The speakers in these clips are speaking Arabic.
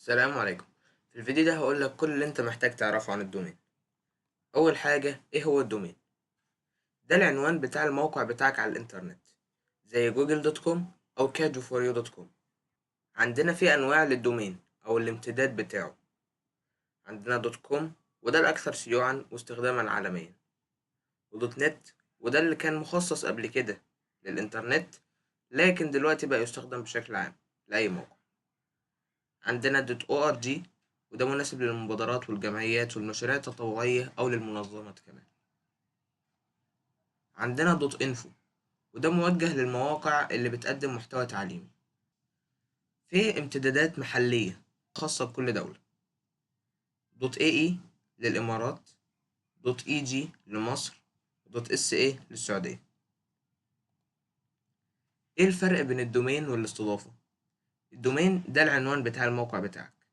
السلام عليكم. في الفيديو ده هقول لك كل اللي انت محتاج تعرفه عن الدومين. اول حاجة، ايه هو الدومين؟ ده العنوان بتاع الموقع بتاعك على الانترنت، زي جوجل دوت كوم او كاجو فور يو دوت كوم. عندنا في انواع للدومين او الامتداد بتاعه. عندنا دوت كوم، وده الاكثر شيوعا واستخداما عالميا، ودوت نت، وده اللي كان مخصص قبل كده للانترنت، لكن دلوقتي بقى يستخدم بشكل عام لأي موقع. عندنا دوت او ار جي، وده مناسب للمبادرات والجمعيات والمشاريع التطوعية أو للمنظمات كمان. عندنا دوت انفو، وده موجه للمواقع اللي بتقدم محتوى تعليمي. في امتدادات محلية خاصة بكل دولة. دوت اي اي للإمارات، دوت اي جي لمصر، دوت اس اي للسعودية. ايه الفرق بين الدومين والاستضافة؟ الدومين ده العنوان بتاع الموقع بتاعك،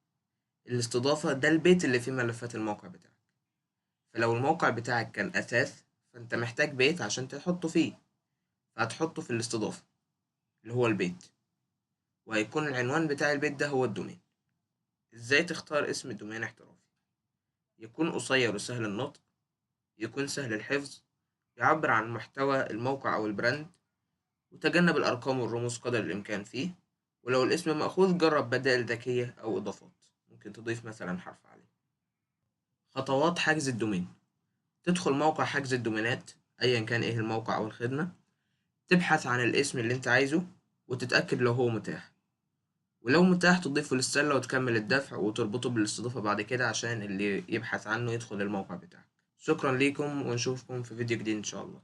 الاستضافة ده البيت اللي فيه ملفات الموقع بتاعك. فلو الموقع بتاعك كان أثاث، فأنت محتاج بيت عشان تحطه فيه، فهتحطه في الاستضافة اللي هو البيت، وهيكون العنوان بتاع البيت ده هو الدومين. ازاي تختار اسم دومين احترافي؟ يكون قصير وسهل النطق، يكون سهل الحفظ، يعبر عن محتوى الموقع أو البراند، وتجنب الأرقام والرموز قدر الإمكان فيه. ولو الاسم مأخوذ، جرب بدائل ذكية أو إضافات، ممكن تضيف مثلا حرف عليه. خطوات حجز الدومين: تدخل موقع حجز الدومينات أيا كان إيه الموقع أو الخدمة، تبحث عن الاسم اللي أنت عايزه وتتأكد لو هو متاح، ولو متاح تضيفه للسلة وتكمل الدفع وتربطه بالاستضافة بعد كده عشان اللي يبحث عنه يدخل الموقع بتاعك. شكرا ليكم ونشوفكم في فيديو جديد إن شاء الله.